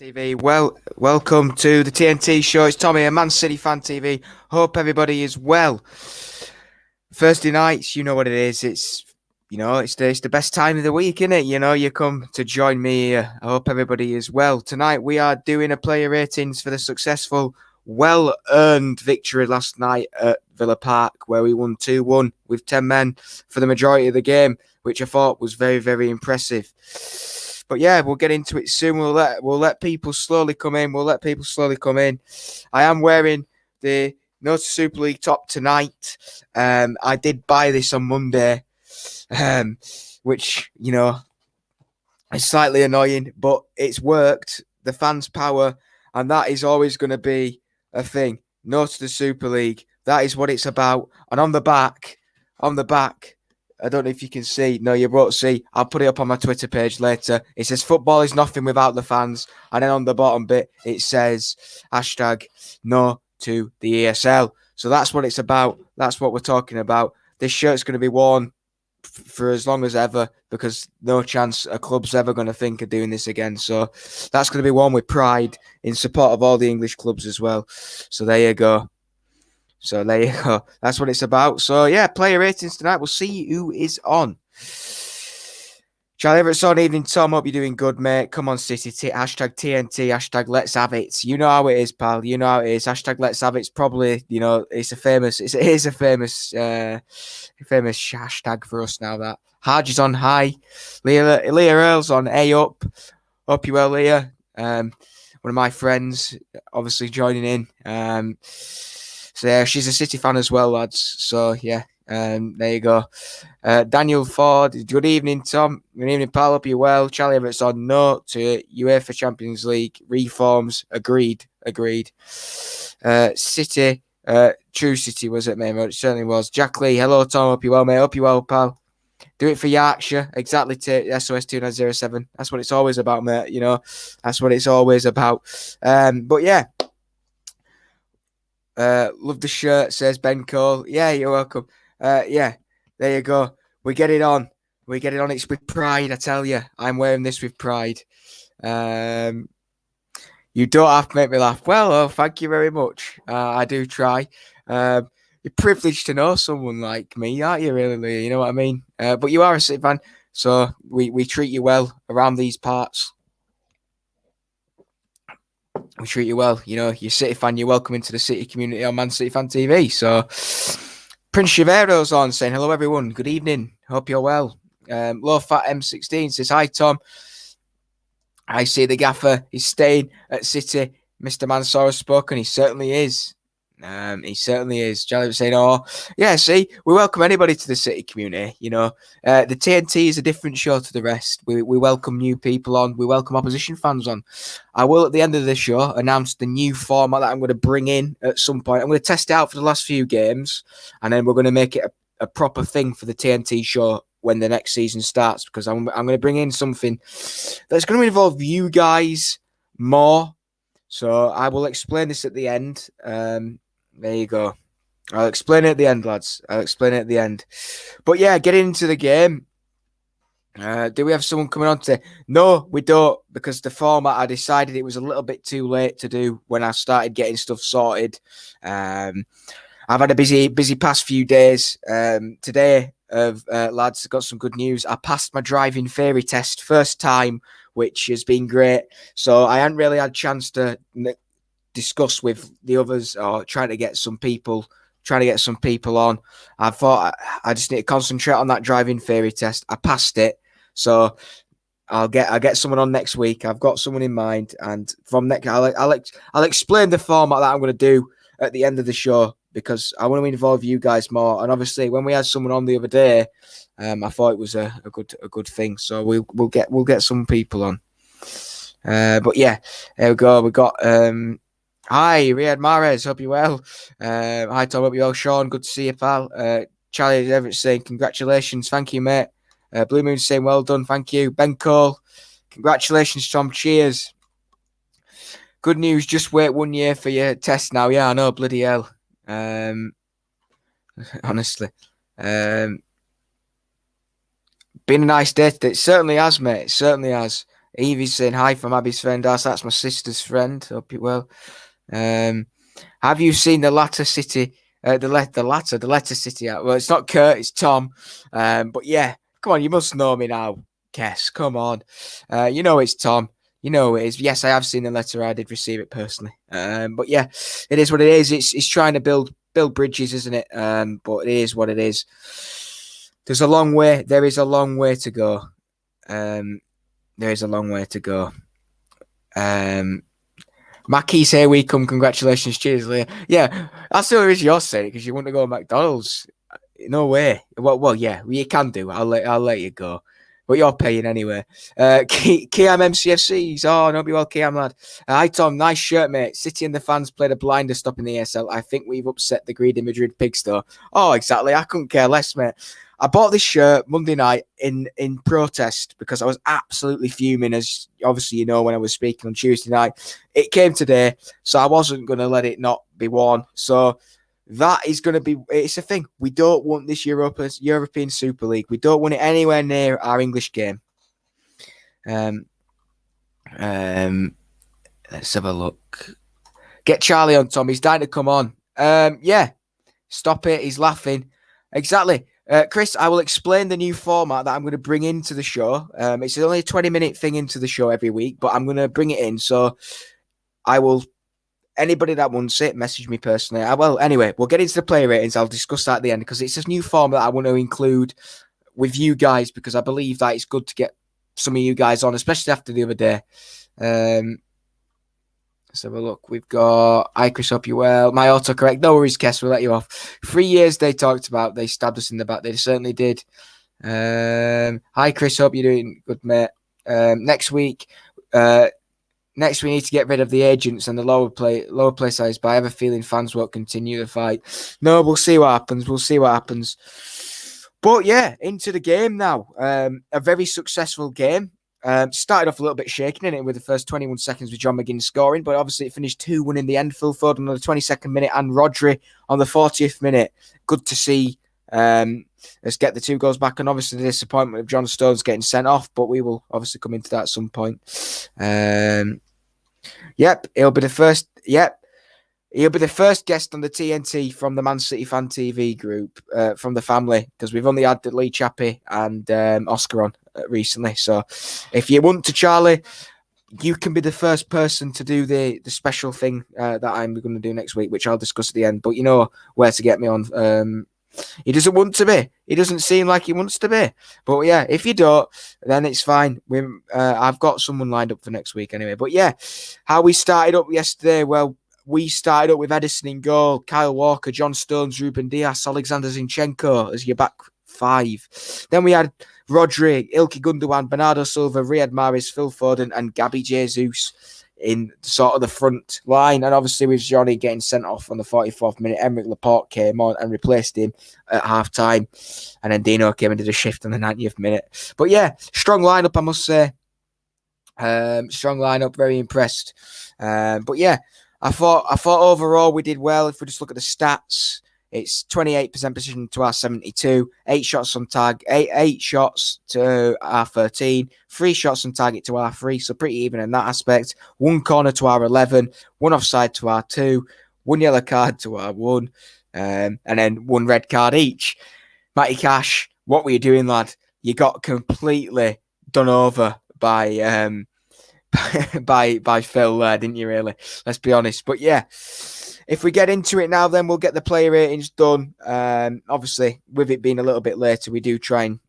TV. Well, welcome to the TNT show. It's Tommy at Man City Fan TV. Hope everybody is well. Thursday nights, you know what it is. It's the best time of the week, isn't it? You come to join me here. I hope everybody is well. Tonight we are doing a player ratings for the successful, well-earned victory last night at Villa Park, where we won 2-1 with 10 men for the majority of the game, which I thought was very, very impressive. But yeah, we'll get into it soon. We'll let people slowly come in. I am wearing the Note Super League top tonight. I did buy this on Monday, which is slightly annoying, but it's worked. The fans' power, and that is always going to be a thing. No to the Super League. That is what it's about. And on the back. I don't know if you can see. No, you won't see. I'll put it up on my Twitter page later. It says, football is nothing without the fans. And then on the bottom bit, it says, hashtag no to the ESL. So that's what it's about. That's what we're talking about. This shirt's going to be worn for as long as ever, because no chance a club's ever going to think of doing this again. So that's going to be worn with pride in support of all the English clubs as well. So there you go. That's what it's about. So, yeah, player ratings tonight. We'll see who is on. Charlie Everett's on. Evening, Tom. Hope you're doing good, mate. Come on, City. Hashtag TNT. Hashtag Let's Have It. You know how it is, pal. You know how it is. Hashtag Let's Have It's probably, it's a famous hashtag for us now, that. Harge is on. Hi. Leah Earl's on. A up. Hope you're well, Leah. One of my friends, obviously, joining in. So yeah, she's a City fan as well, lads. So yeah, there you go. Daniel Ford, good evening, Tom. Good evening, pal. Hope you're well. Charlie Everett's on. No to UEFA Champions League reforms. Agreed. City, True City was it, mate? It certainly was. Jack Lee, hello, Tom. Hope you're well, mate. Hope you're well, pal. Do it for Yorkshire. Exactly to SOS 2907. That's what it's always about, mate. That's what it's always about. But yeah. Love the shirt, says Ben Cole. Yeah, you're welcome. Yeah, there you go. We get it on. It's with pride, I tell you. I'm wearing this with pride. You don't have to make me laugh. Well, thank you very much. I do try. You're privileged to know someone like me, aren't you, really, Leah? You know what I mean? But you are a City fan, so we treat you well around these parts. We treat you well. You're a City fan. You're welcome into the City community on Man City Fan TV. So, Prince Chivero's on saying, hello, everyone. Good evening. Hope you're well. Low Fat M16 says, hi, Tom. I see the gaffer is staying at City. Mr. Mansour has spoken. He certainly is. Charlie was saying, oh, yeah, see, we welcome anybody to the City community. The TNT is a different show to the rest. We welcome new people on. We welcome opposition fans on. I will, at the end of the show, announce the new format that I'm going to bring in at some point. I'm going to test it out for the last few games, and then we're going to make it a proper thing for the TNT show when the next season starts, because I'm going to bring in something that's going to involve you guys more. So I will explain this at the end. There you go. I'll explain it at the end, lads. But yeah, getting into the game. Do we have someone coming on today? No, we don't, because the format, I decided it was a little bit too late to do when I started getting stuff sorted. I've had a busy past few days. Today, lads, got some good news. I passed my driving theory test first time, which has been great. So I hadn't really had a chance to discuss with the others, or trying to get some people on. I thought I just need to concentrate on that driving theory test. I passed it, so I'll get someone on next week. I've got someone in mind, and from next I'll explain the format that I'm going to do at the end of the show, because I want to involve you guys more. And obviously, when we had someone on the other day, I thought it was a good thing. So we'll get some people on. But yeah, there we go. We got hi, Riyad Mahrez. Hope you're well. Hi, Tom. Hope you're well. Sean, good to see you, pal. Charlie Everett saying, congratulations. Thank you, mate. Blue Moon saying, well done. Thank you. Ben Cole, congratulations, Tom. Cheers. Good news. Just wait 1 year for your test now. Yeah, I know. Bloody hell. Honestly. Been a nice day today. It certainly has, mate. It Evie's saying hi from Abby's friend. That's my sister's friend. Hope you well. Have you seen the Latter City? The Letter City. Well, it's not Kurt, it's Tom. But yeah, come on, you must know me now. Guess, come on. You know it's Tom. You know it is. Yes, I have seen the letter. I did receive it personally. But yeah, it is what it is. It's trying to build bridges, isn't it? But it is what it is. There's a long way. There is a long way to go. There is a long way to go. Mackey's here we come. Congratulations. Cheers, Leah. Yeah, that's the only reason you're saying it, because you want to go to McDonald's. No way. Well, yeah, you can do. I'll let you go. But you're paying anyway. Kiam MCFCs. Oh, no, be well, Kiam, lad. Hi, Tom. Nice shirt, mate. City and the fans played a blinder stop in the ESL. I think we've upset the greedy Madrid pigs, though. Oh, exactly. I couldn't care less, mate. I bought this shirt Monday night in protest because I was absolutely fuming, as obviously you know when I was speaking on Tuesday night. It came today, so I wasn't going to let it not be worn. So that is going to be, it's a thing. We don't want this European Super League. We don't want it anywhere near our English game. Let's have a look. Get Charlie on, Tom. He's dying to come on. Yeah, stop it. He's laughing. Exactly. Chris, I will explain the new format that I'm going to bring into the show. It's only a 20-minute thing into the show every week, but I'm going to bring it in. So I will, anybody that wants it, message me personally. Anyway, we'll get into the player ratings. I'll discuss that at the end, because it's a new format that I want to include with you guys, because I believe that it's good to get some of you guys on, especially after the other day. Let's have a look. We've got, hi Chris, hope you well. My autocorrect, no worries, Kess, we'll let you off. 3 years they talked about, they stabbed us in the back. They certainly did. Hi Chris, hope you're doing good, mate. Next we need to get rid of the agents and the lower play size, but I have a feeling fans won't continue the fight. No, we'll see what happens. But yeah, into the game now. A very successful game. Started off a little bit shaking in it with the first 21 seconds with John McGinn scoring, but obviously it finished 2-1 in the end. Phil Foden on the 22nd minute and Rodri on the 40th minute. Good to see us get the 2 goals back, and obviously the disappointment of John Stones getting sent off, but we will obviously come into that at some point. He'll be the first guest on the TNT from the Man City Fan TV group, from the family, because we've only had Lee Chappie and Oscar on recently. So if you want to, Charlie, you can be the first person to do the special thing that I'm going to do next week, which I'll discuss at the end. But you know where to get me on. He doesn't want to be. He doesn't seem like he wants to be. But yeah, if you don't, then it's fine. I've got someone lined up for next week anyway. But yeah, how we started up yesterday, well, we started up with Edison in goal, Kyle Walker, John Stones, Ruben Dias, Alexander Zinchenko as your back 5. Then we had Rodri, Ilkay Gundogan, Bernardo Silva, Riyad Mahrez, Phil Foden, and Gabby Jesus in sort of the front line. And obviously with Johnny getting sent off on the 44th minute, Emerick Laporte came on and replaced him at half-time. And then Dino came and did a shift on the 90th minute. But yeah, strong lineup, I must say. Strong lineup, very impressed. But yeah, I thought overall we did well. If we just look at the stats, it's 28% precision to our 72, 8 shots on target, 8 shots to our 13, 3 shots on target to our 3, so pretty even in that aspect. 1 corner to our 11, 1 offside to our 2, 1 yellow card to our 1, and then 1 red card each. Matty Cash, what were you doing, lad? You got completely done over by by Phil there, didn't you, really? Let's be honest. But yeah, if we get into it now, then we'll get the player ratings done. Obviously, with it being a little bit later, we do try and,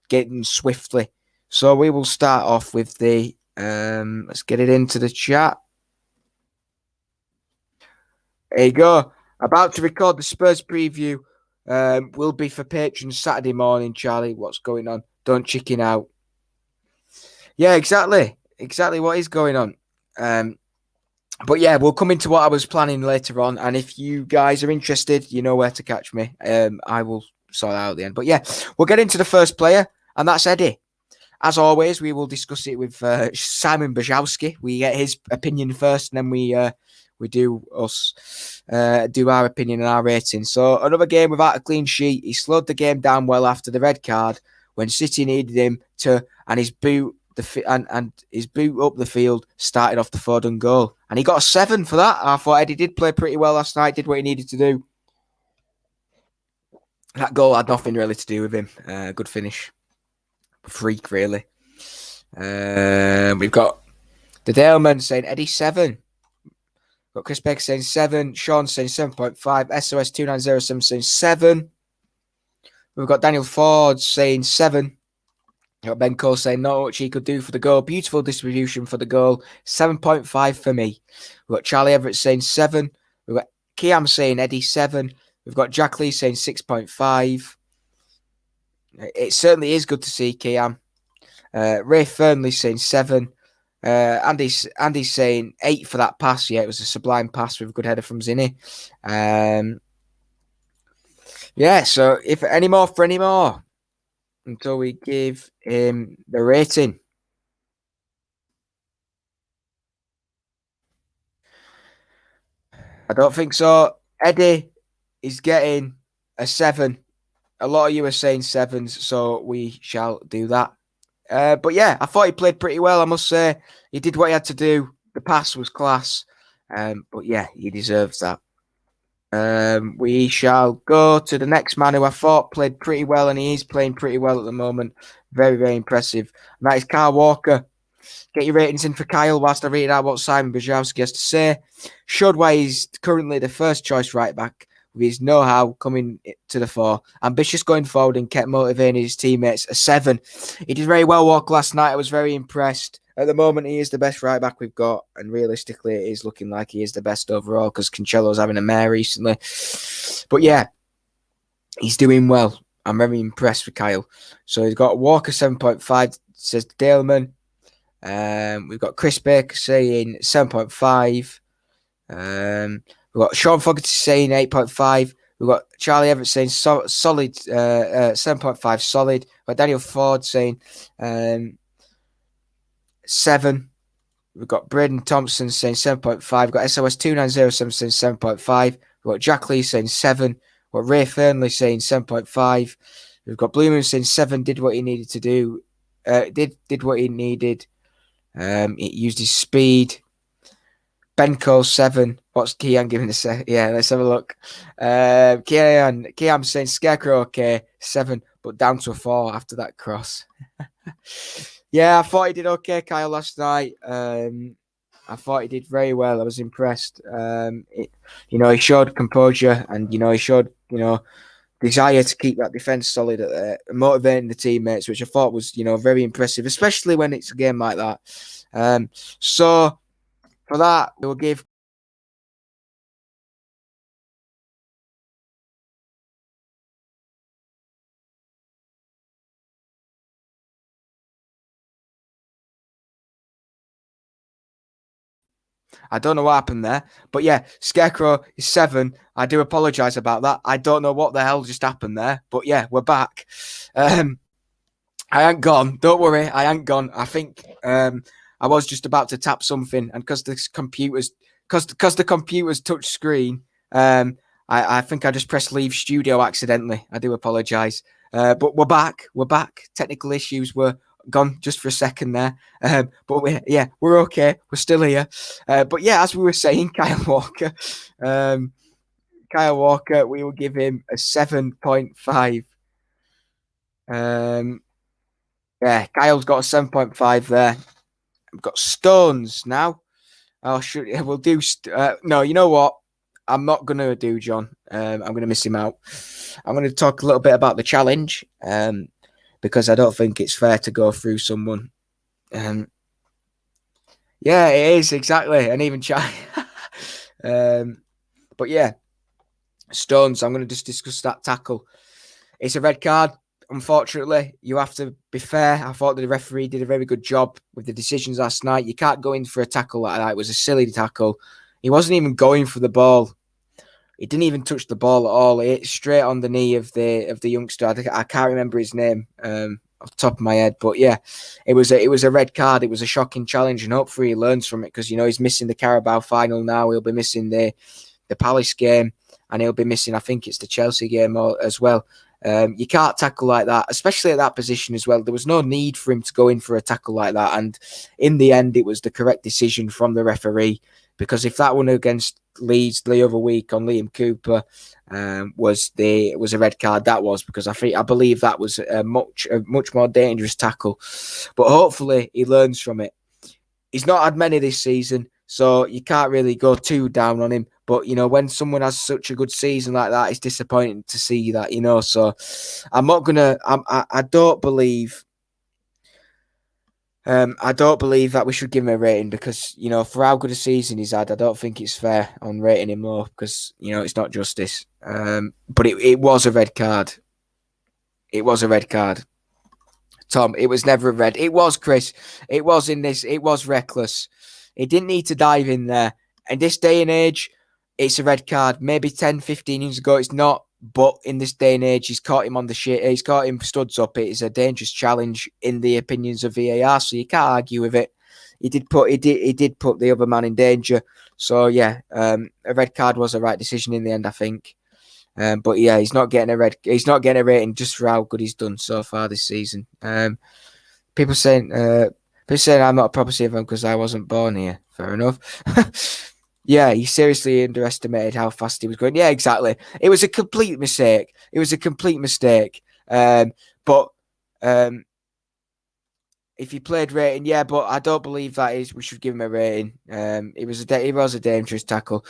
get in swiftly. So we will start off with the, let's get it into the chat. There you go. About to record the Spurs preview. Will be for patrons Saturday morning, Charlie. What's going on? Don't chicken out. Yeah, exactly what is going on. But yeah, we'll come into what I was planning later on. And if you guys are interested, you know where to catch me. I will sort that out at the end. But yeah, we'll get into the first player, and that's Eddie. As always, we will discuss it with Simon Bajowski. We get his opinion first, and then we do our opinion and our rating. So another game without a clean sheet. He slowed the game down well after the red card when City needed him to, and his boot and his boot up the field started off the Foden goal. And he got a 7 for that. I thought Eddie did play pretty well last night, did what he needed to do. That goal had nothing really to do with him. Good finish. Freak, really. We've got the Daleman saying Eddie 7. Got Chris Baker saying 7. Sean saying 7.5. SOS2907 saying 7. We've got Daniel Ford saying 7. We've got Ben Cole saying not much he could do for the goal. Beautiful distribution for the goal. 7.5 for me. We've got Charlie Everett saying 7. We've got Kiam saying Eddie 7. We've got Jack Lee saying 6.5. It certainly is good to see Kiam. Ray Fernley saying 7. Andy's saying 8 for that pass. Yeah, it was a sublime pass with a good header from Zinni. Yeah, so if any more for any more until we give him the rating. I don't think so. Eddie is getting a 7. A lot of you are saying 7s, so we shall do that. But yeah, I thought he played pretty well, I must say. He did what he had to do. The pass was class. But yeah, he deserves that. We shall go to the next man who I thought played pretty well, and he is playing pretty well at the moment. Very, very impressive. And that is Kyle Walker. Get your ratings in for Kyle whilst I read out what Simon Bajowski has to say. Showed why he's currently the first choice right back with his know-how coming to the fore. Ambitious going forward and kept motivating his teammates. A 7. He did very well, Walker, last night. I was very impressed. At the moment, he is the best right back we've got, and realistically, it is looking like he is the best overall because Cancelo's having a mare recently. But yeah, he's doing well. I'm very impressed with Kyle. So he's got Walker 7.5, says Daleman. We've got Chris Baker saying 7.5. We've got Sean Fogarty saying 8.5. We've got Charlie Everett saying solid 7.5 solid. We've got Daniel Ford saying 7. We've got Braden Thompson saying 7.5. We've got SOS2907 saying 7.5. We've got Jack Lee saying 7. We've got Ray Fernley saying 7.5. We've got Blue Moon saying 7. Did what he needed to do. Did what he needed. He used his speed. Ben Cole 7. What's Kian giving a 7? Yeah, let's have a look. Kian saying Scarecrow okay 7, but down to a 4 after that cross. Yeah, I thought he did okay, Kyle, last night. I thought he did very well. I was impressed. He showed composure, and he showed desire to keep that defense solid, motivating the teammates, which I thought was very impressive, especially when it's a game like that. So for that, we'll give. I don't know what happened there, but yeah, Scarecrow is 7. I do apologise about that. I don't know what the hell just happened there, but yeah, we're back. I ain't gone. Don't worry, I ain't gone. I think I was just about to tap something, and because the computer's touch screen, I think I just pressed leave studio accidentally. I do apologise, but we're back. We're back. Technical issues were gone just for a second there, but we're okay. We're still here. But yeah, as we were saying, Kyle Walker, we will give him a 7.5. Yeah, Kyle's got a 7.5 there. We've got Stones now. We'll do. No, you know what? I'm not going to do John. I'm going to miss him out. I'm going to talk a little bit about the challenge because I don't think it's fair to go through someone. Yeah, it is, exactly. And even Charlie. But yeah, Stones, I'm going to just discuss that tackle. It's a red card. Unfortunately, you have to be fair. I thought the referee did a very good job with the decisions last night. You can't go in for a tackle like that. It was a silly tackle. He wasn't even going for the ball. He didn't even touch the ball at all. It hit straight on the knee of the youngster. I can't remember his name off the top of my head, but yeah, it was a red card. It was a shocking challenge, and hopefully he learns from it because he's missing the Carabao final now. He'll be missing the Palace game, and he'll be missing, I think it's the Chelsea game as well. You can't tackle like that, especially at that position as well. There was no need for him to go in for a tackle like that. And in the end, it was the correct decision from the referee, because if that one against Leeds the other week on Liam Cooper was a red card, that was because I believe that was a much more dangerous tackle. But hopefully he learns from it. He's not had many this season, so you can't really go too down on him. But, when someone has such a good season like that, it's disappointing to see that, So I'm not going to... I don't believe... I don't believe that we should give him a rating because, for how good a season he's had, I don't think it's fair on rating him low because, it's not justice. But it was a red card. It was a red card. Tom, it was never a red. It was, Chris. It was in this. It was reckless. He didn't need to dive in there. In this day and age, it's a red card. Maybe 10, 15 years ago, it's not. But in this day and age, he's caught him on the shit. He's caught him studs up. It is a dangerous challenge in the opinions of VAR, so you can't argue with it. He did put the other man in danger. So yeah, a red card was the right decision in the end, I think. But yeah, he's not getting a rating just for how good he's done so far this season. People saying I'm not a proper fan because I wasn't born here. Fair enough. Yeah, he seriously underestimated how fast he was going. Yeah, exactly. It was a complete mistake. But if he played rating, yeah, but I don't believe we should give him a rating. It was a dangerous tackle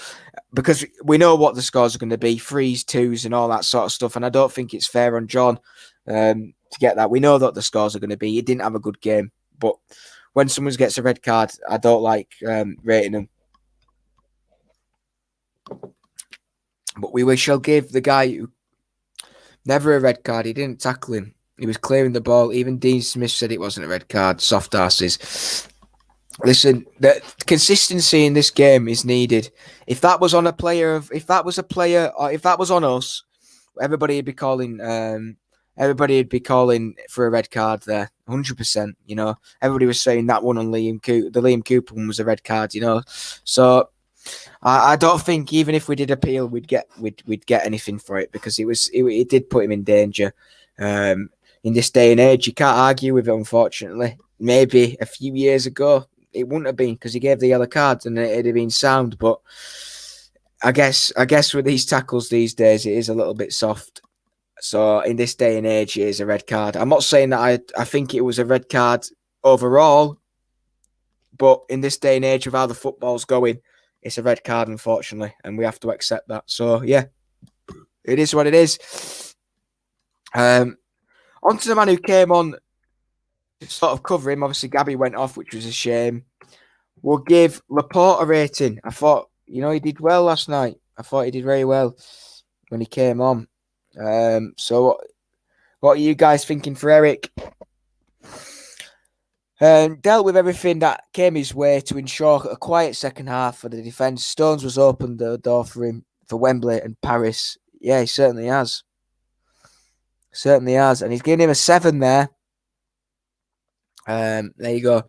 because we know what the scores are going to be, 3s, 2s, and all that sort of stuff. And I don't think it's fair on John to get that. We know that the scores are going to be. He didn't have a good game, but when someone gets a red card, I don't like rating them. But we shall give the guy who never a red card. He didn't tackle him. He was clearing the ball. Even Dean Smith said it wasn't a red card. Soft asses. Listen, the consistency in this game is needed. If that was on a player, or if that was on us, everybody would be calling. Everybody would be calling for a red card there, 100%. Everybody was saying that one on the Liam Cooper one was a red card. So I don't think even if we did appeal, we'd get anything for it because it did put him in danger. In this day and age, you can't argue with it. Unfortunately, maybe a few years ago it wouldn't have been because he gave the yellow cards and it'd have been sound. But I guess with these tackles these days, it is a little bit soft. So in this day and age, it is a red card. I'm not saying that I think it was a red card overall, but in this day and age of how the football's going, it's a red card, unfortunately, and we have to accept that. So, yeah, it is what it is. On to the man who came on to sort of cover him. Obviously, Gabby went off, which was a shame. We'll give Laporte a rating. I thought, he did well last night. I thought he did very well when he came on. So, what are you guys thinking for Eric? Dealt with everything that came his way to ensure a quiet second half for the defence. Stones was opened the door for him for Wembley and Paris. Yeah, he certainly has. And he's giving him a 7 there. There you go.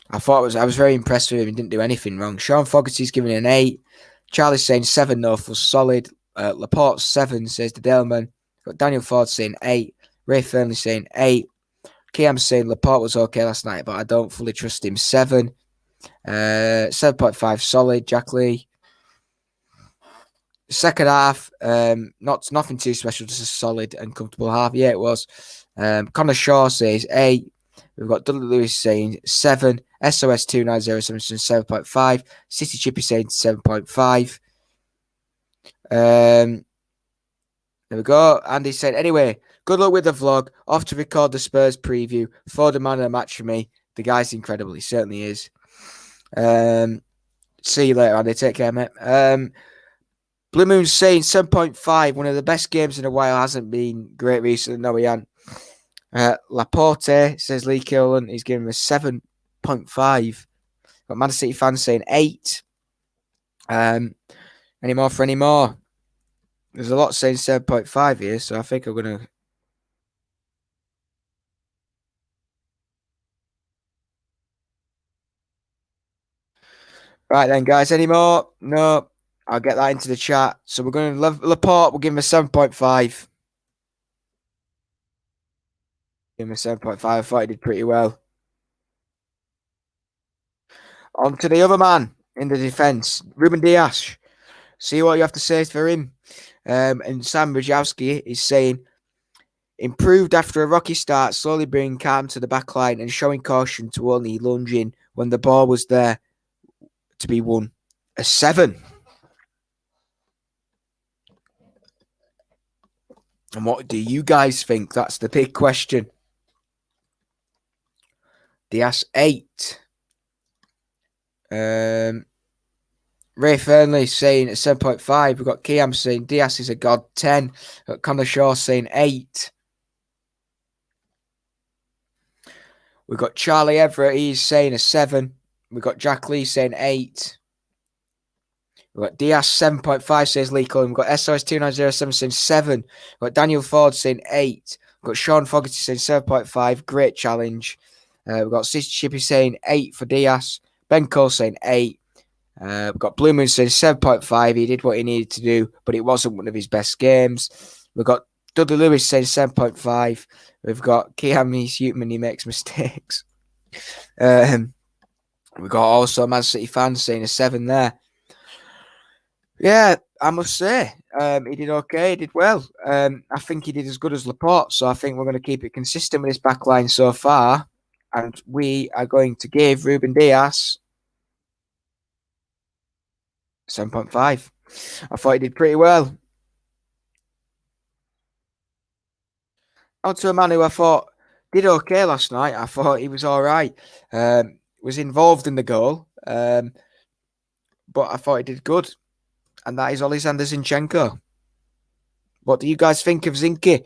I was very impressed with him. He didn't do anything wrong. Sean Fogarty's giving an 8. Charlie's saying 7 though for solid. Laporte 7 says the Delman. Got Daniel Ford saying 8. Ray Fernley saying 8. Kiam's saying Laporte was okay last night, but I don't fully trust him. 7. 7.5 solid. Jack Lee. Second half, nothing too special, just a solid and comfortable half. Yeah, it was. Connor Shaw says 8. We've got Dudley Lewis saying 7. SOS 2907 saying 7.5. City Chippy saying 7.5. There we go. Andy said, anyway, good luck with the vlog. Off to record the Spurs preview. For the man of the match for me. The guy's incredible. He certainly is. See you later, Andy. Take care, mate. Blue Moon's saying 7.5. One of the best games in a while. Hasn't been great recently. No, he hasn't. Laporte says Lee Killen. He's giving him a 7.5. Got Man City fans saying 8. Any more for any more? There's a lot saying 7.5 here, so I think I'm going to... Right then, guys. Any more? No. I'll get that into the chat. So we're going to Laporte. We'll give him a 7.5. him a 7.5. I thought he did pretty well. On to the other man in the defence, Ruben Dias. See what you have to say for him. And Sam Rajowski is saying, improved after a rocky start, slowly bringing calm to the back line and showing caution to only lunge in when the ball was there to be won. A 7. And what do you guys think? That's the big question. Dias 8. Ray Fernley saying a 7.5. We've got Kiam saying Dias is a god 10. We've got Connor Shaw saying 8. We've got Charlie Everett, he's saying a 7. We've got Jack Lee saying 8. We've got Dias 7.5, says Lee Cullen. We've got SOS2907 saying 7. We've got Daniel Ford saying 8. We've got Sean Fogarty saying 7.5. Great challenge. We've got Sister Chippy saying 8 for Dias. Ben Cole saying 8. We've got Blue Moon saying 7.5. He did what he needed to do, but it wasn't one of his best games. We've got Dudley Lewis saying 7.5. We've got Kiam, he's human, he makes mistakes. We've got also Man City fans saying a 7 there. Yeah, I must say, he did okay, he did well. I think he did as good as Laporte, so I think we're going to keep it consistent with this back line so far. And we are going to give Ruben Dias 7.5. I thought he did pretty well. On to a man who I thought did okay last night. I thought he was all right. Was involved in the goal, but I thought he did good. And that is Alexander Zinchenko. What do you guys think of Zinky?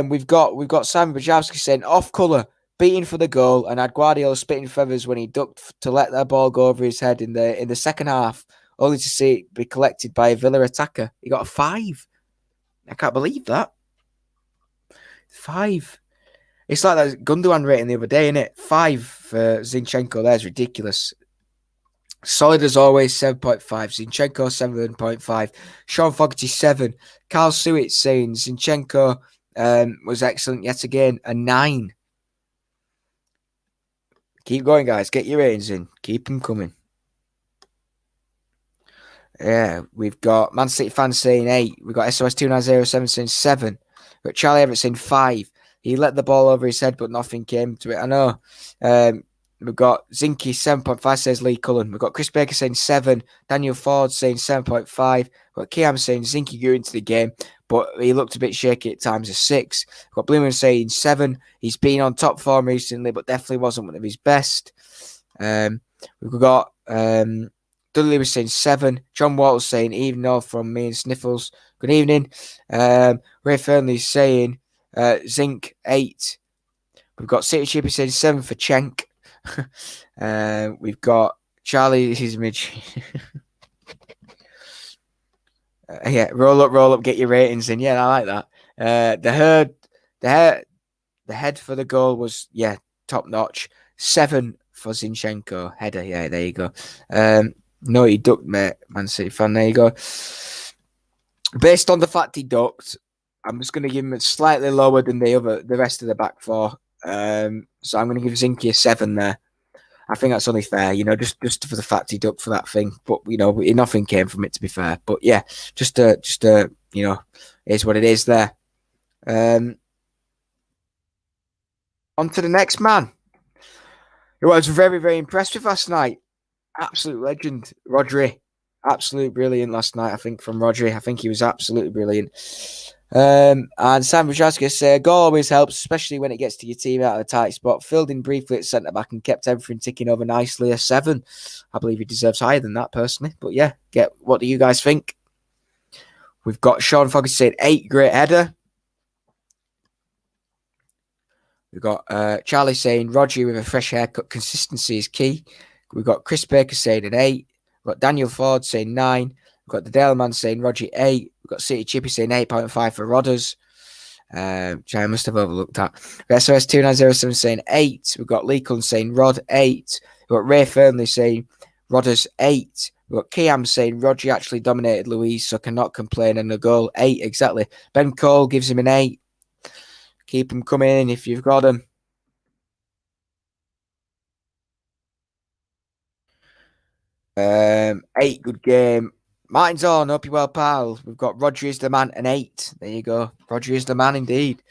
We've got Simon Bajowski saying off colour, beating for the goal, and had Guardiola spitting feathers when he ducked to let that ball go over his head in the second half, only to see it be collected by a Villa attacker. He got a 5. I can't believe that. 5. It's like that Gundogan rating the other day, isn't it? 5 for Zinchenko. There's ridiculous. Solid as always, 7.5. Zinchenko, 7.5. Sean Fogarty, 7. Carl Suet saying Zinchenko was excellent yet again, a 9. Keep going, guys. Get your ratings in. Keep them coming. Yeah, we've got Man City fans saying 8. We've got SOS2907 saying 7. We've got Charlie Everett saying 5. He let the ball over his head, but nothing came to it. I know. We've got Zinky 7.5, says Lee Cullen. We've got Chris Baker saying 7. Daniel Ford saying 7.5. We've got Kiam saying Zinky grew into the game, but he looked a bit shaky at times, a 6. We've got Blumen saying 7. He's been on top form recently, but definitely wasn't one of his best. We've got Dudley Lewis saying 7. John Walters saying even though from me and Sniffles. Good evening. Ray Fernley saying Zinc 8. We've got City Chippy saying 7 for Cenk. We've got Charlie, his image. Yeah, roll up, get your ratings in. Yeah, I like that. The head for the goal was top notch. 7 for Zinchenko header. Yeah, there you go. No, he ducked, mate. Man City fan. There you go. Based on the fact he ducked, I'm just going to give him slightly lower than the rest of the back four. So I'm going to give Zinky a 7 there. I think that's only fair, just for the fact he ducked for that thing. But nothing came from it, to be fair. But yeah, just is what it is there. On to the next man, who I was very, very impressed with last night. Absolute legend, Rodri. Absolute brilliant last night, I think, from Rodri. I think he was absolutely brilliant. And Sam Rajowski says, a goal always helps, especially when it gets to your team out of a tight spot. Filled in briefly at centre-back and kept everything ticking over nicely. A 7. I believe he deserves higher than that, personally. But yeah, what do you guys think? We've got Sean Fogarty saying 8, great header. We've got Charlie saying, Rodri with a fresh haircut, consistency is key. We've got Chris Baker saying an 8. We've got Daniel Ford saying 9. We've got the Dale Man saying Rodri 8. We've got City Chippy saying 8.5 for Rodders, which I must have overlooked that. SOS2907 saying 8. We've got Lee Cullen saying Rod 8. We've got Ray Fernley saying Rodders 8. We've got Kiam saying Rodri actually dominated Louise, so cannot complain, and a goal 8 exactly. Ben Cole gives him an 8. Keep them coming in if you've got them. Eight, good game. Martin's on. Hope you're well, pal. We've got Roger is the man and 8. There you go. Roger is the man indeed.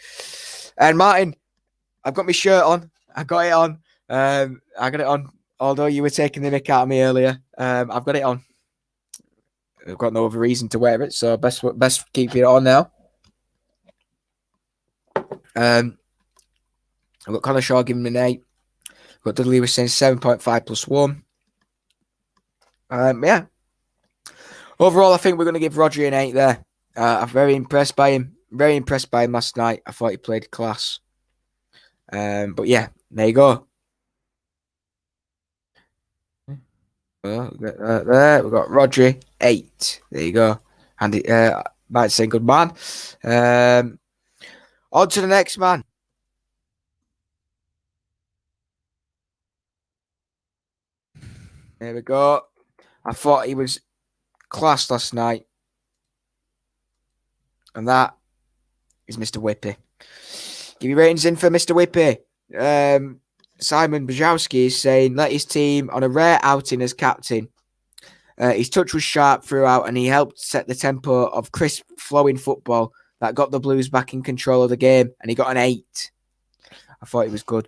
And Martin, I've got my shirt on. I got it on. I got it on. Although you were taking the mick out of me earlier, I've got it on. I've got no other reason to wear it, so best keep it on now. I've got Connor Shaw giving him an 8. I've got Dudley was saying 7.5 plus 1. Yeah. Overall, I think we're going to give Roger an 8 there. I'm very impressed by him. Very impressed by him last night. I thought he played class. But yeah, there you go. There we've got Rodri 8. There you go. And might say good man. On to the next man. There we go. I thought he was class last night. And that is Mr. Whippy. Give your ratings in for Mr. Whippy. Simon Bajowski is saying, let his team on a rare outing as captain. His touch was sharp throughout and he helped set the tempo of crisp, flowing football that got the Blues back in control of the game, and he got an 8. I thought he was good.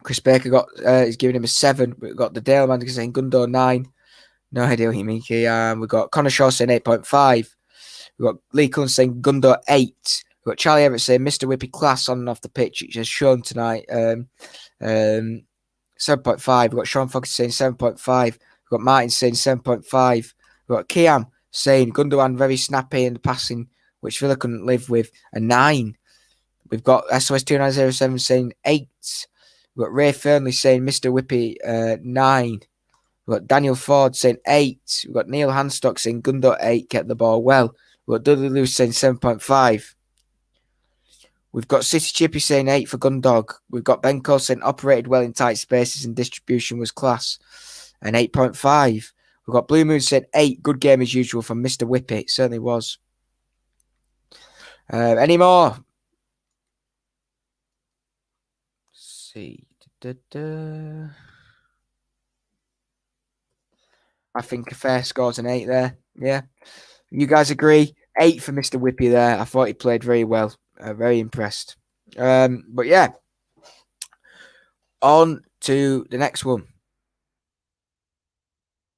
Chris Baker is giving him a 7. We've got the Dale man saying Gundo 9. No idea what you mean. We've got Connor Shaw saying 8.5. We've got Lee Cullen saying Gundo 8. We've got Charlie Everett saying Mr. Whippy class on and off the pitch, which has shown tonight. 7.5. We've got Sean Fox saying 7.5. We've got Martin saying 7.5. We've got Kiam saying Gundogan very snappy in the passing, which Villa couldn't live with, a 9. We've got SOS2907 saying 8. We've got Ray Fernley saying Mr. Whippy 9. We've got Daniel Ford saying 8. We've got Neil Handstock saying Gundo 8, kept the ball well. We've got Dudley Lewis saying 7.5. We've got City Chippy saying 8 for Gundog. We've got Ben Cole saying operated well in tight spaces and distribution was class, and 8.5. We've got Blue Moon saying 8, good game as usual from Mr. Whippy. It certainly was. Any more? Let's see. I think a fair score's an 8 there. Yeah. You guys agree? 8 for Mr. Whippy there. I thought he played very well. Very impressed. But yeah. On to the next one.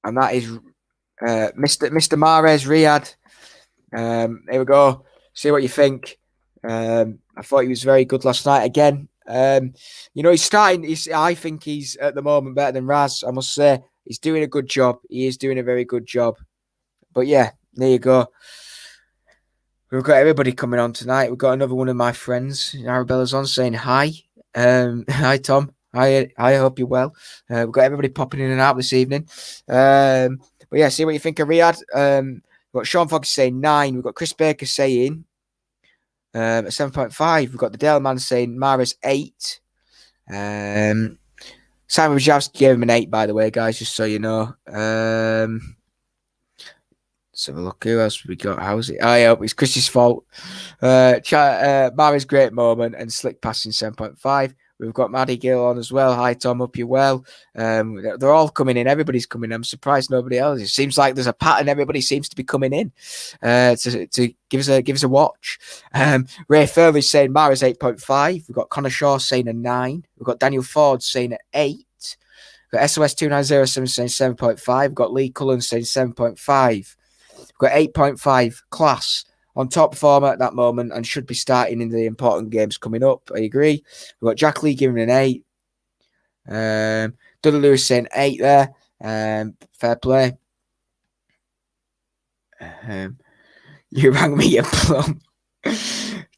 And that is Mr. Mahrez Riyadh. Here we go. See what you think. I thought he was very good last night again. He's starting. I think he's at the moment better than Raz. I must say, he's doing a good job. He is doing a very good job. But yeah, there you go. We've got everybody coming on tonight. We've got another one of my friends, Arabella's on, saying hi. Hi Tom. I hope you're well. We've got everybody popping in and out this evening. But yeah, see what you think of Riyadh. We've got Sean Fox saying 9. We've got Chris Baker saying 7.5. We've got the Dale man saying Mahrez 8. Simon Wojciechowski gave him an 8, by the way, guys, just so you know. Let's have a look. Who else we got? How's it? I hope it's Chris's fault. Mahrez great moment and slick passing 7.5. We've got Maddie Gill on as well. Hi Tom, hope you're well. They're all coming in. Everybody's coming in. I'm surprised nobody else. It seems like there's a pattern. Everybody seems to be coming in to give us a watch. Ray Furley saying Mahrez 8.5. We've got Connor Shaw saying a 9. We've got Daniel Ford saying an 8. We've got SOS2907 saying 7.5. We've got Lee Cullen saying 7.5. We've got 8.5 class. On top form at that moment and should be starting in the important games coming up. I agree. We've got Jack Lee giving an 8. Dudley Lewis saying 8 there. Fair play. You rang me a plum.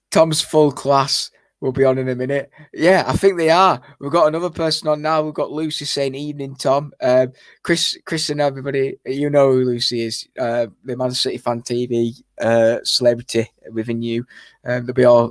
Tom's full class will be on in a minute. Yeah, I think they are. We've got another person on now. We've got Lucy saying evening, Tom. Chris and everybody, you know who Lucy is. The Man City Fan TV celebrity within you. They'll be all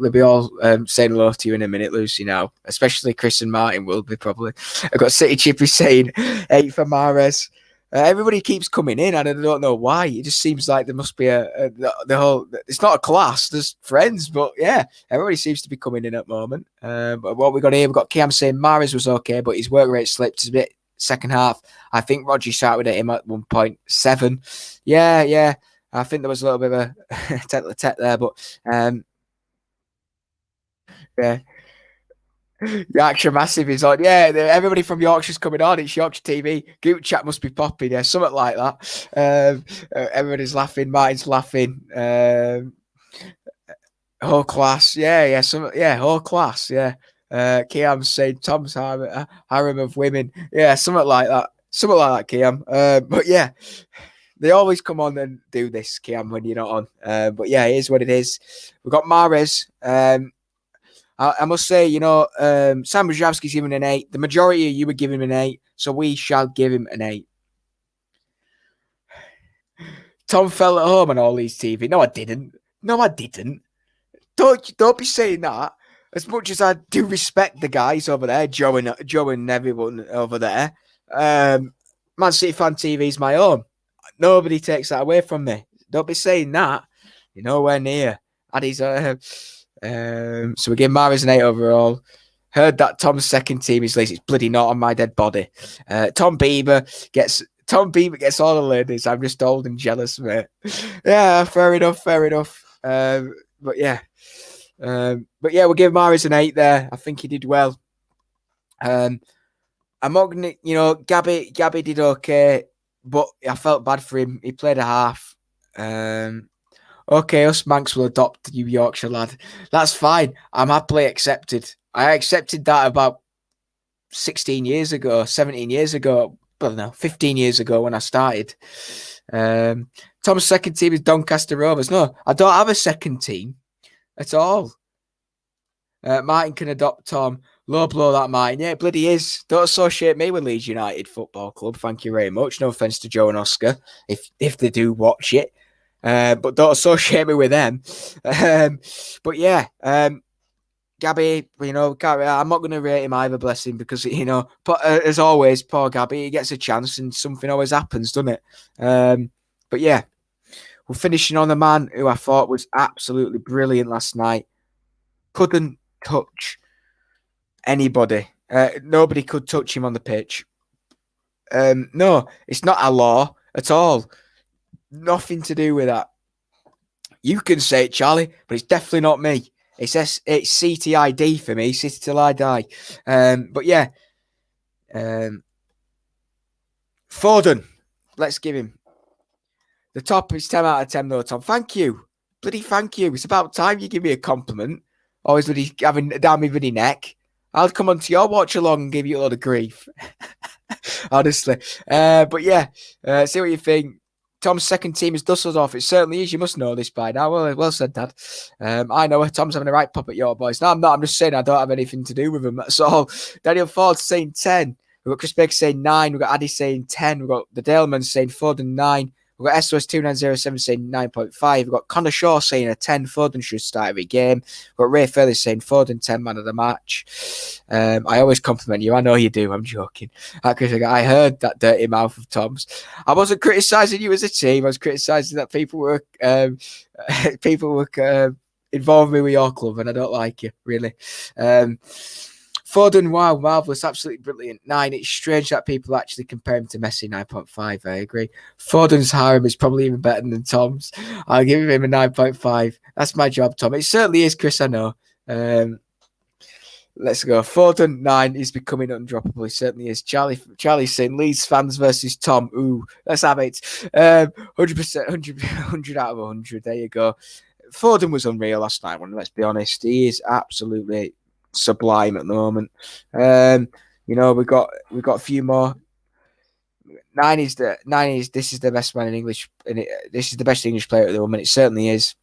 saying hello to you in a minute, Lucy. Now, especially Chris and Martin will be probably. I've got City Chippy saying 8 for Mahrez. Everybody keeps coming in, and I don't know why. It just seems like there must be the whole. It's not a class. There's friends, but yeah, everybody seems to be coming in at the moment. But what we got here, we got Kiam saying Mahrez was okay, but his work rate slipped a bit second half. I think Roger shouted at him at 1.7. Yeah. I think there was a little bit of a tete-a-tete there, but yeah. Yorkshire Massive is on. Yeah, everybody from Yorkshire's coming on. It's Yorkshire TV. Group chat must be popping. Yeah, something like that. Everybody's laughing. Martin's laughing. Whole class. Yeah. Whole class. Yeah. Kiam's saying Tom's harem of women. Yeah, something like that. Something like that, Kiam. But yeah, they always come on and do this, Kiam, when you're not on. But yeah, it is what it is. We've got Mahrez. I must say, Sam Brzezowski's given an 8. The majority of you would give him an 8, so we shall give him an 8. Tom fell at home on all these TV. No, I didn't. Don't be saying that. As much as I do respect the guys over there, Joe and everyone over there, Man City Fan TV is my own. Nobody takes that away from me. Don't be saying that. You're nowhere near. So we give Mahrez an 8 overall. Heard that Tom's second team is lazy. It's bloody not on my dead body. Tom Bieber gets all the ladies. I'm just old and jealous, mate. Yeah, fair enough. But yeah, we'll give Mahrez an 8 there. I think he did well. I'm not gonna, Gabby did okay, but I felt bad for him. He played a half. Okay, us Manx will adopt you, Yorkshire lad. That's fine. I'm happily accepted. I accepted that about 16 years ago, 17 years ago. Well, no, 15 years ago when I started. Tom's second team is Doncaster Rovers. No, I don't have a second team at all. Martin can adopt Tom. Low blow that, Martin. Yeah, it bloody is. Don't associate me with Leeds United Football Club. Thank you very much. No offence to Joe and Oscar, if they do watch it. But don't associate me with them. But yeah, Gabby, I'm not going to rate him either, bless him, because, as always, poor Gabby, he gets a chance and something always happens, doesn't it? But yeah, we're finishing on the man who I thought was absolutely brilliant last night. Couldn't touch anybody. Nobody could touch him on the pitch. No, it's not a law at all. Nothing to do with that. You can say it, Charlie, but it's definitely not me. It's CTID for me, City Till I Die. But yeah, Foden, let's give him. The top is 10 out of 10 though, Tom. Thank you. Bloody thank you. It's about time you give me a compliment. Always bloody having down my bloody neck. I'll come on to your watch along and give you a lot of grief. Honestly. But yeah, see what you think. Tom's second team is Dusseldorf. It certainly is. You must know this by now. Well said, Dad. I know it. Tom's having a right pop at your boys. No, I'm not. I'm just saying I don't have anything to do with them. That's all. Daniel Ford's saying 10. We've got Chris Baker saying 9. We've got Addy saying 10. We've got the Daleman saying Foden 9. We've got SOS2907 saying 9.5. We've got Connor Shaw saying a 10. Foden should start every game. We've got Ray Fairley saying Foden 10 man of the match. I always compliment you. I know you do. I'm joking. I heard that dirty mouth of Tom's. I wasn't criticising you as a team. I was criticising that people were involving me with your club, and I don't like you, really. Foden, wow, marvellous, absolutely brilliant. 9. It's strange that people actually compare him to Messi, 9.5. I agree. Foden's harem is probably even better than Tom's. I'll give him a 9.5. That's my job, Tom. It certainly is, Chris, I know. Let's go. Foden, 9. He's becoming undroppable. He certainly is. Charlie's saying Leeds fans versus Tom. Ooh, let's have it. 100%, 100 out of 100. There you go. Foden was unreal last night, let's be honest. He is absolutely sublime at the moment. We've got a few more. 9 is this is the best man in English, and this is the best English player at the moment. It certainly is.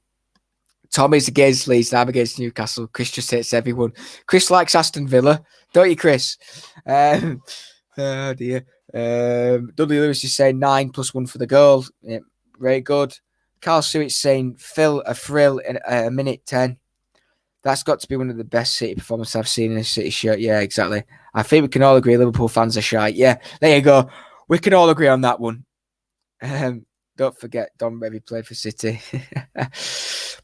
Tom is against Leeds, and I'm against Newcastle. Chris just hates everyone. Chris likes Aston Villa, don't you, Chris? Oh dear. Dudley Lewis is saying 9 plus 1 for the goal. Yeah, very good. Carl Sewitt's saying Phil a thrill in a minute 10. That's got to be one of the best City performances I've seen in a City shirt. Yeah, exactly. I think we can all agree Liverpool fans are shy. Yeah, there you go. We can all agree on that one. Don't forget Don Revy played for City.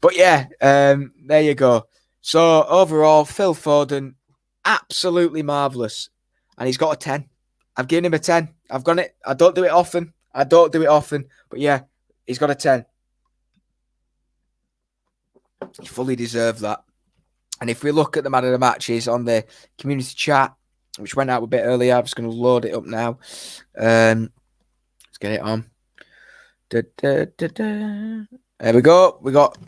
But yeah, there you go. So overall, Phil Foden, absolutely marvellous. And he's got a 10. I've given him a 10. I've got it. I don't do it often. But yeah, he's got a 10. He fully deserved that. And if we look at the man of the matches on the community chat, which went out a bit earlier, I'm just going to load it up now. Let's get it on. There we go. We got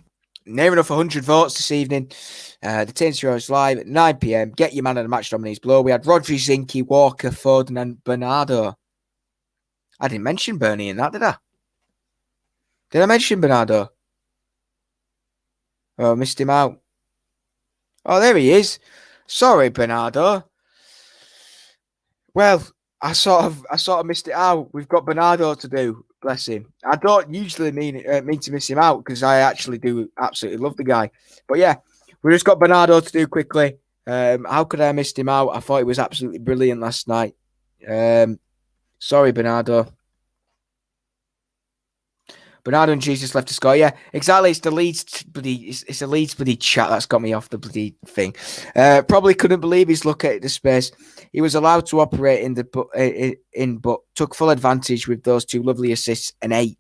near enough 100 votes this evening. The Team is live at 9 p.m. Get your man of the match nominees below. We had Rodri, Zinke, Walker, Foden, and Bernardo. I didn't mention Bernie in that, did I? Did I mention Bernardo? Oh, I missed him out. Oh, there he is. Sorry, Bernardo. Well, I sort of missed it out. We've got Bernardo to do. Bless him. I don't usually mean to miss him out because I actually do absolutely love the guy. But yeah, we just got Bernardo to do quickly. How could I have missed him out? I thought he was absolutely brilliant last night. Sorry, Bernardo. Bernardo and Jesus left to score. Yeah, exactly. It's the Leeds bloody. It's a Leeds bloody chat that's got me off the bloody thing. Probably couldn't believe his luck at the space. He was allowed to operate but took full advantage with those two lovely assists and 8.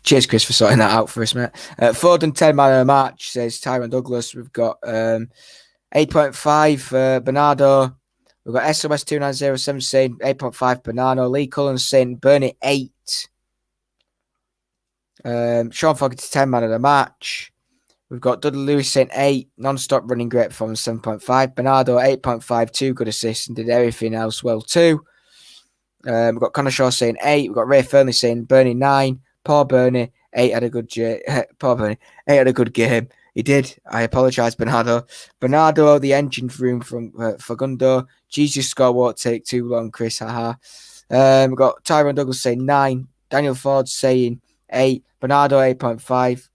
Cheers, Chris, for sorting that out for us, mate. Foden 10 man of the match, says Tyron Douglas. We've got 8.5 for Bernardo. We've got SOS2907 saying 8.5 Bernardo. Lee Cullen saying Burnley 8. Sean Fogarty 10 man of the match. We've got Dudley Lewis saying 8. Non-stop running great performance 7.5. Bernardo 8.5. 2 good assists and did everything else well too. We've got Connor Shaw saying 8. We've got Ray Fernley saying Burnley 9. Poor Burnley 8 had a good Poor Burnley 8 had a good game. He did. I apologise, Bernardo. Bernardo, the engine room from Fagundo. Jesus score won't take too long, Chris. Haha. We've got Tyron Douglas saying 9. Daniel Ford saying 8. Bernardo 8.5.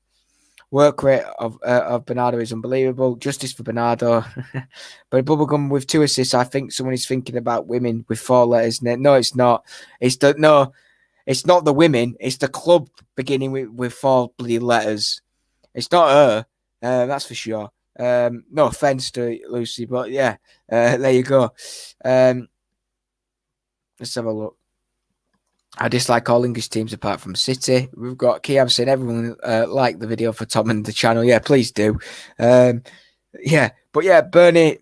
Work rate of Bernardo is unbelievable. Justice for Bernardo. But Bubblegum with 2 assists. I think someone is thinking about women with 4 letters. No, it's not. It's not the women. It's the club beginning with 4 bloody letters. It's not her. That's for sure. No offense to Lucy, but yeah, there you go. Let's have a look. I dislike all English teams apart from City. We've got Kiab saying everyone like the video for Tom and the channel. Yeah, please do. Yeah, but yeah, Bernie.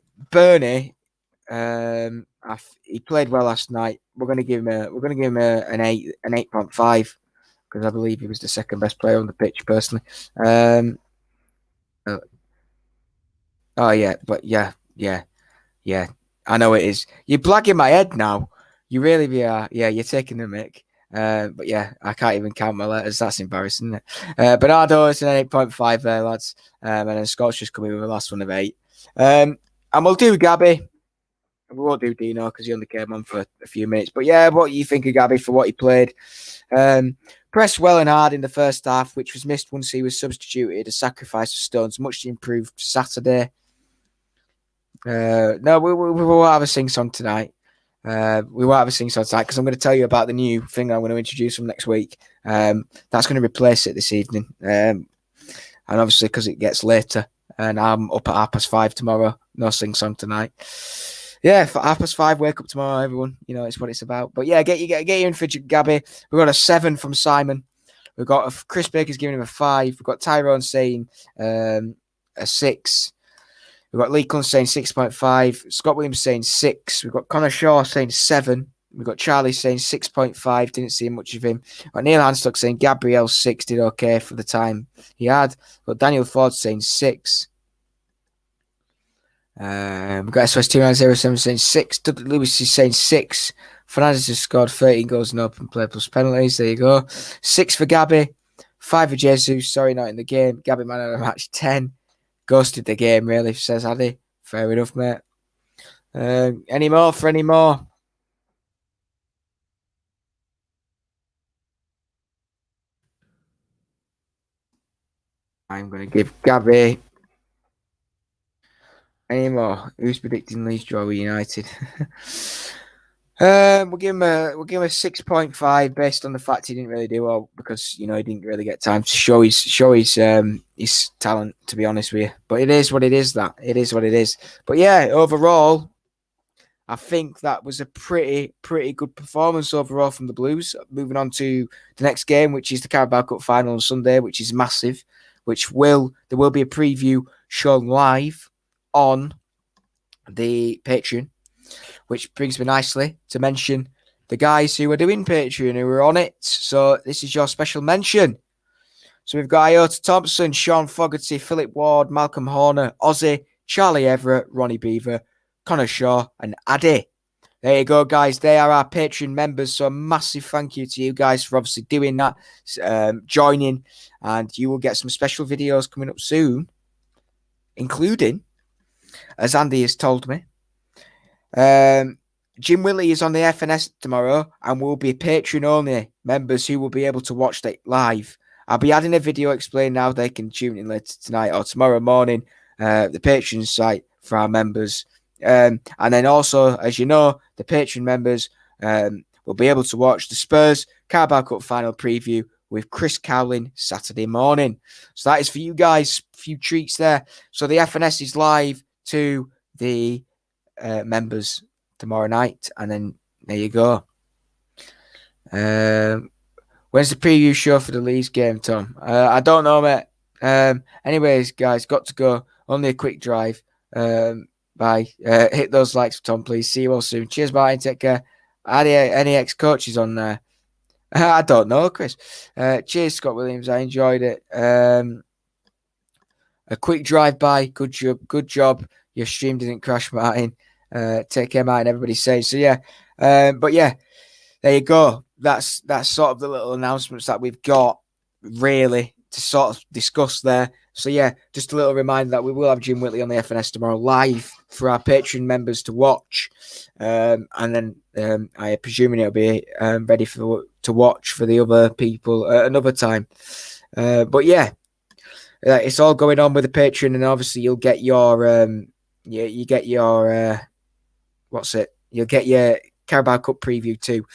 He played well last night. We're going to give him an 8.5 because I believe he was the second best player on the pitch personally. Oh yeah, but yeah. I know it is. You're blagging my head now. You really are. Yeah, you're taking the mic. But yeah, I can't even count my letters. That's embarrassing, isn't it? Bernardo is an 8.5 there, lads. And then Scott's just coming with the last one of 8. And we'll do Gabby. We won't do Dino because he only came on for a few minutes. But yeah, what do you think of Gabby for what he played? Pressed well and hard in the first half, which was missed once he was substituted. A sacrifice of Stones, much improved Saturday. No, we won't have a sing-song tonight. We won't have a sing-song tonight because I'm going to tell you about the new thing I'm going to introduce from next week. That's going to replace it this evening. And obviously because it gets later and I'm up at 5:30 tomorrow. No sing-song tonight. Yeah, for 5:30, wake up tomorrow, everyone. You know, it's what it's about. But yeah, get you in for Gabby. We've got a 7 from Simon. We've got Chris Baker's giving him a 5. We've got Tyrone saying a 6. We've got Lee Cullen saying 6.5. Scott Williams saying 6. We've got Connor Shaw saying 7. We've got Charlie saying 6.5. Didn't see much of him. We've got Neil Hanstock saying Gabriel 6. Did okay for the time he had. We've got Daniel Ford saying 6. We've got SOS2907 saying 6. Dudley Lewis is saying 6. Fernandez has scored 13 goals in open play plus penalties. There you go. 6 for Gabby. 5 for Jesus. Sorry, not in the game. Gabby man of the match 10. Ghosted the game, really, says Addy. Fair enough, mate. Any more for any more? I'm going to give Gabby. Any more? Who's predicting Leeds draw with United? We'll give him a 6.5 based on the fact he didn't really do well because he didn't really get time to show his talent. To be honest with you, but it is what it is. It is what it is. But yeah, overall, I think that was a pretty good performance overall from the Blues. Moving on to the next game, which is the Carabao Cup final on Sunday, which is massive. There will be a preview shown live on the Patreon, which brings me nicely to mention the guys who are doing Patreon, who are on it. So this is your special mention. So we've got Iota Thompson, Sean Fogarty, Philip Ward, Malcolm Horner, Ozzy, Charlie Everett, Ronnie Beaver, Connor Shaw, and Addy. There you go, guys. They are our Patreon members. So a massive thank you to you guys for obviously doing that, joining, and you will get some special videos coming up soon, including, as Andy has told me, Jim Willie is on the FNS tomorrow and will be Patreon only members who will be able to watch that live. I'll be adding a video explaining how they can tune in later tonight or tomorrow morning, the Patreon site for our members. And then also, as you know, the Patreon members will be able to watch the Spurs Carabao Cup final preview with Chris Cowling Saturday morning. So that is for you guys, a few treats there. So the FNS is live to the members tomorrow night, and then there you go. When's the preview show for the Leeds game, Tom? I don't know, mate. Anyways, guys, got to go. Only a quick drive. Bye. Hit those likes for Tom, please. See you all soon. Cheers, bye, and take care. Are there any ex-coaches on there? I don't know, Chris. Cheers, Scott Williams. I enjoyed it. A quick drive-by. Good job. Your stream didn't crash, Martin. Take care, Martin. Everybody's saying so. Yeah. But yeah, there you go. That's sort of the little announcements that we've got, really, to sort of discuss there. So yeah, just a little reminder that we will have Jim Whitley on the FNS tomorrow live for our Patreon members to watch, and then I presume it'll be ready to watch for the other people at another time. But yeah, it's all going on with the Patreon, and obviously you'll get your you get your you'll get your Carabao Cup preview too.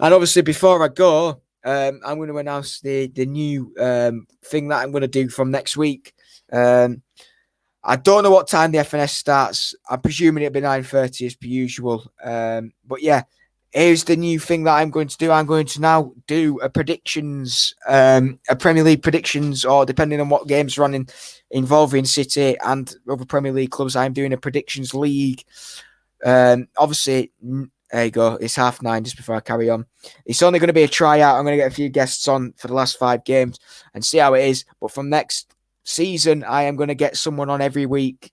And obviously, before I go, I'm going to announce the new thing that I'm going to do from next week. I don't know what time the FNS starts. I'm presuming it'll be 9:30 as per usual. But yeah, here's the new thing that I'm going to do. I'm going to now do a predictions, a Premier League predictions, or depending on what games are running, involving City and other Premier League clubs. I'm doing a predictions league. Obviously, there you go. It's 9:30 just before I carry on. It's only going to be a tryout. I'm going to get a few guests on for the last 5 games and see how it is. But from next season, I am going to get someone on every week,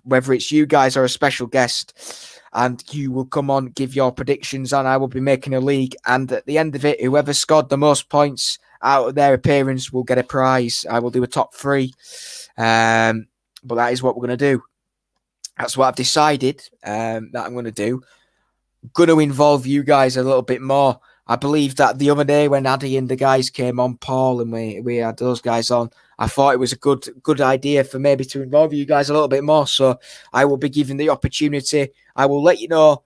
whether it's you guys or a special guest, and you will come on, give your predictions, and I will be making a league. And at the end of it, whoever scored the most points out of their appearance will get a prize. I will do a top 3. But that is what we're going to do. That's what I've decided that I'm going to do. Going to involve you guys a little bit more. I believe that the other day when Addy and the guys came on, Paul, and we had those guys on, I thought it was a good idea for maybe to involve you guys a little bit more. So I will be given the opportunity. I will let you know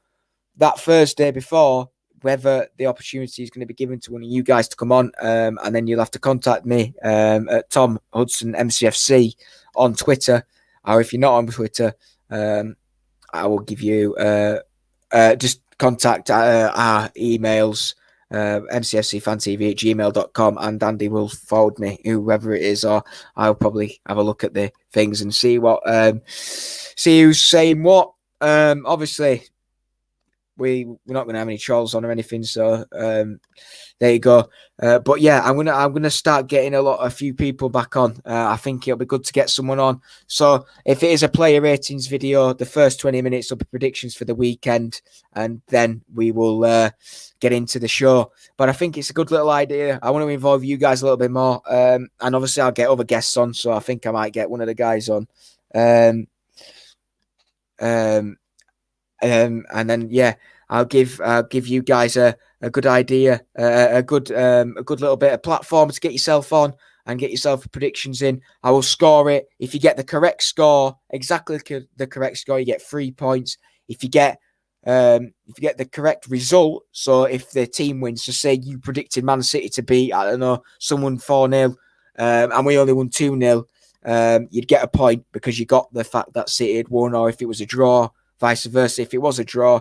that Thursday before whether the opportunity is going to be given to one of you guys to come on, and then you'll have to contact me at Tom Hudson MCFC on Twitter, or if you're not on Twitter, I will give you just contact our emails, mcfcfantv@gmail.com, and Andy will forward me whoever it is, or I'll probably have a look at the things and see who's saying what. Obviously, we're not going to have any trolls on or anything, so there you go. But yeah, I'm gonna start getting a few people back on. I think it'll be good to get someone on. So if it is a player ratings video, the first 20 minutes will be predictions for the weekend, and then we will get into the show. But I think it's a good little idea. I want to involve you guys a little bit more, and obviously I'll get other guests on. So I think I might get one of the guys on. And then yeah, I'll give you guys a good idea, a good little bit of platform to get yourself on and get yourself predictions in. I will score it. If you get the correct score, exactly the correct score, you get 3 points. If you get if you get the correct result, so if the team wins, so say you predicted Man City to beat, I don't know, someone 4-0, and we only won 2-0, you'd get a point because you got the fact that City had won, or if it was a draw, vice versa. If it was a draw,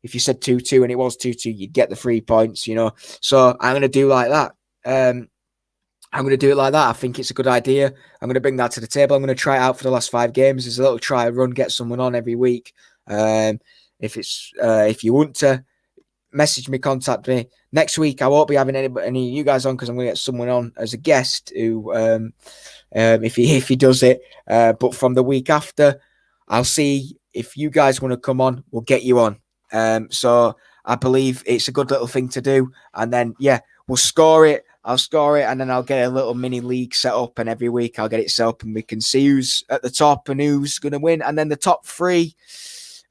if you said 2-2 and it was 2-2, you'd get the 3 points, So I'm going to do like that. I'm going to do it like that. I think it's a good idea. I'm going to bring that to the table. I'm going to try it out for the last 5 games. There's a little try run, get someone on every week. If you want to message me, contact me. Next week, I won't be having any of you guys on because I'm going to get someone on as a guest who, if he does it. But from the week after, I'll see if you guys want to come on. We'll get you on. So I believe it's a good little thing to do. And then, we'll score it. I'll score it, and then I'll get a little mini league set up, and every week I'll get it set up, and we can see who's at the top and who's going to win. And then the top 3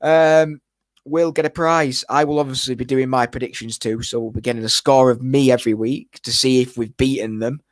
will get a prize. I will obviously be doing my predictions too, so we'll be getting a score of me every week to see if we've beaten them.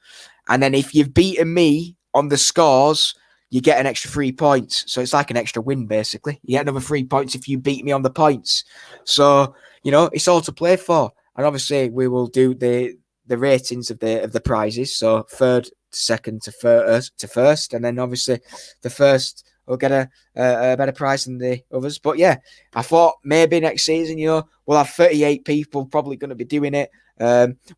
And then if you've beaten me on the scores, you get an extra 3 points. So it's like an extra win, basically. You get another 3 points if you beat me on the points. So, it's all to play for. And obviously, we will do the ratings of the prizes. So third, second to first, and then obviously the first will get a better prize than the others. But I thought maybe next season, we'll have 38 people probably going to be doing it.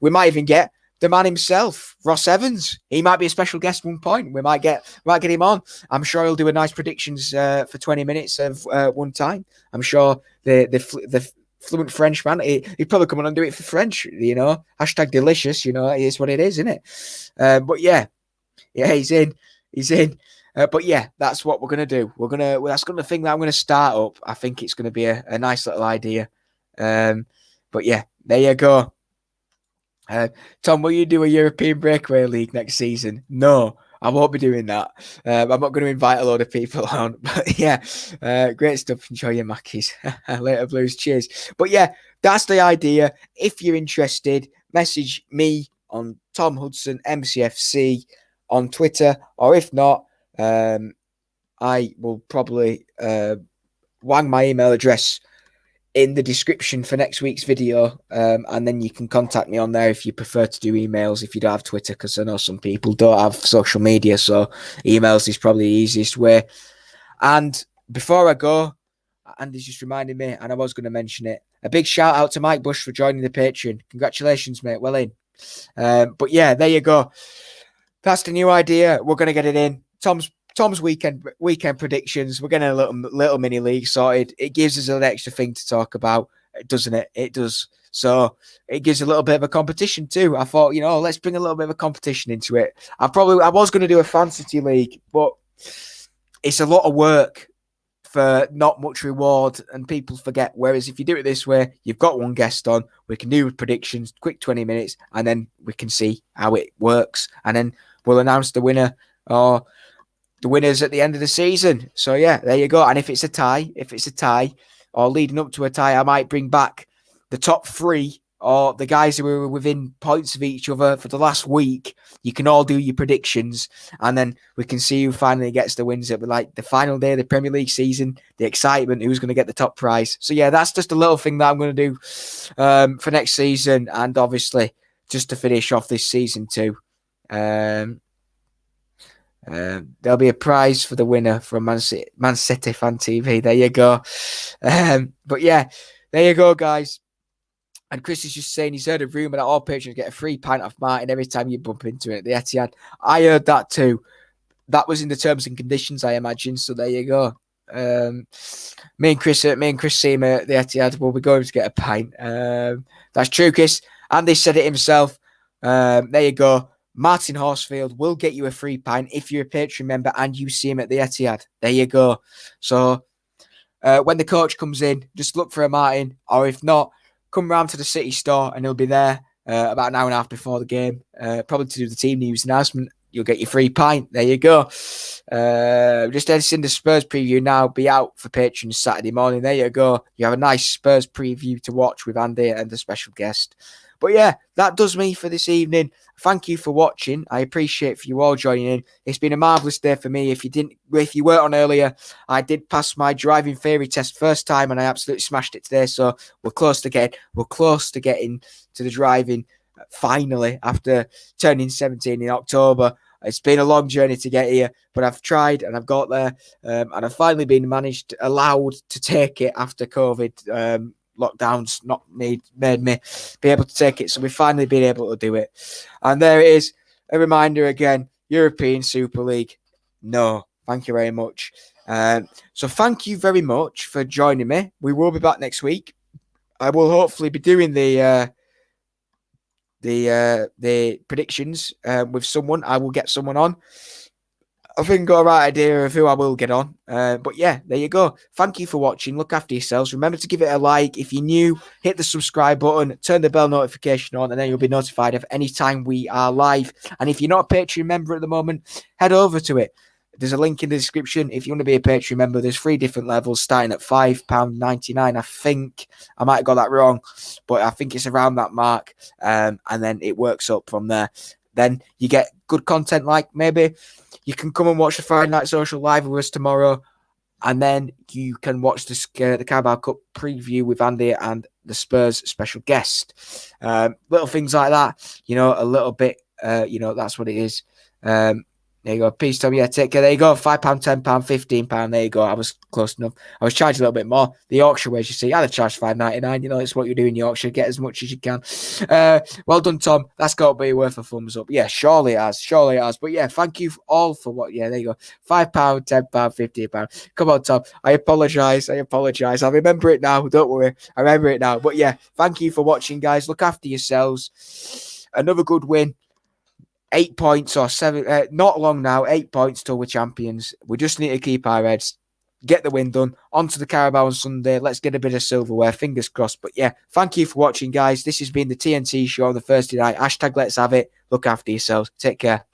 We might even get the man himself, Ross Evans. He might be a special guest at one point. We might get him on. I'm sure he'll do a nice predictions for 20 minutes of one time. I'm sure the fluent French man, he'd probably come on and do it for French, hashtag delicious, it is what it is, isn't it? But he's in. But that's what we're going to do. That's going to the thing that I'm going to start up. I think it's going to be a nice little idea. But there you go. Tom, will you do a European Breakaway League next season? No, I won't be doing that. I'm not going to invite a load of people on. But great stuff. Enjoy your Mackies. Later, Blues. Cheers. But that's the idea. If you're interested, message me on Tom Hudson, MCFC, on Twitter. Or if not, I will probably wang my email address in the description for next week's video, and then you can contact me on there if you prefer to do emails, if you don't have Twitter, because I know some people don't have social media, so emails is probably the easiest way. And before I go, Andy's just reminded me, and I was going to mention it, a big shout out to Mike Bush for joining the Patreon. Congratulations, mate. Well in. But there you go. That's the new idea. We're going to get it in. Tom's weekend predictions. We're getting a little mini league sorted. It gives us an extra thing to talk about, doesn't it? It does. So it gives a little bit of a competition too. I thought, let's bring a little bit of a competition into it. I was going to do a fantasy league, but it's a lot of work for not much reward, and people forget. Whereas if you do it this way, you've got one guest on, we can do predictions, quick 20 minutes, and then we can see how it works, and then we'll announce the winner or the winners at the end of the season. So there you go. And if it's a tie or leading up to a tie, I might bring back the top 3 or the guys who were within points of each other for the last week. You can all do your predictions, and then we can see who finally gets the wins. It'll be like the final day of the Premier League season, the excitement, who's going to get the top prize. So that's just a little thing that I'm going to do for next season, and obviously just to finish off this season too. There'll be a prize for the winner from Man City Fan TV. There you go. But there you go, guys. And Chris is just saying he's heard a rumour that all patrons get a free pint off Martin every time you bump into it at the Etihad. I heard that too. That was in the terms and conditions, I imagine. So there you go. Me and Chris see him at the Etihad. We'll be going to get a pint. That's true, Chris. Andy said it himself. There you go. Martin Horsfield will get you a free pint if you're a Patreon member and you see him at the Etihad. There you go. So when the coach comes in, just look for a Martin, or if not, come round to the City store and he'll be there about an hour and a half before the game, probably to do the team news announcement. You'll get your free pint. There you go. Just editing the Spurs preview now. Be out for patrons Saturday morning. There you go. You have a nice Spurs preview to watch with Andy and the special guest. But yeah, that does me for this evening. Thank you for watching. I appreciate for you all joining in. It's been a marvellous day for me. If you weren't on earlier, I did pass my driving theory test first time and I absolutely smashed it today. So we're close to getting to the driving finally after turning 17 in October. It's been a long journey to get here, but I've tried and I've got there, and I've finally been allowed to take it after COVID. Lockdowns not made me be able to take it, so we've finally been able to do it. And there it is, a reminder again: European Super League, no, thank you very much. So thank you very much for joining me. We will be back next week. I will hopefully be doing the predictions with someone. I will get someone on. I think I've got a right idea of who I will get on. But yeah, there you go. Thank you for watching. Look after yourselves. Remember to give it a like. If you're new, hit the subscribe button, turn the bell notification on, and then you'll be notified of any time we are live. And if you're not a Patreon member at the moment, head over to it. There's a link in the description. If you want to be a Patreon member, there's 3 different levels starting at £5.99. I think I might have got that wrong, but I think it's around that mark. And then it works up from there. Then you get good content, like maybe you can come and watch the Friday Night Social Live with us tomorrow, and then you can watch the Carabao Cup preview with Andy and the Spurs special guest. Little things like that, a little bit, that's what it is. There you go. Peace, Tom. Yeah, take care. There you go. £5, £10, £15. There you go. I was close enough. I was charged a little bit more. The Yorkshire ways, you see, I'd have charged £5.99. It's what you do in Yorkshire. Get as much as you can. Well done, Tom. That's got to be worth a thumbs up. Yeah, surely it has. But yeah, thank you all for what. Yeah, there you go. £5, £10, £15. Come on, Tom. I apologise. I remember it now. Don't worry. I remember it now. But yeah, thank you for watching, guys. Look after yourselves. Another good win. 8 points or 7, not long now, 8 points till we're champions. We just need to keep our heads, get the win done. On to the Carabao on Sunday. Let's get a bit of silverware, fingers crossed. But yeah, thank you for watching, guys. This has been the TNT show on the Thursday night. #Let's have it. Look after yourselves. Take care.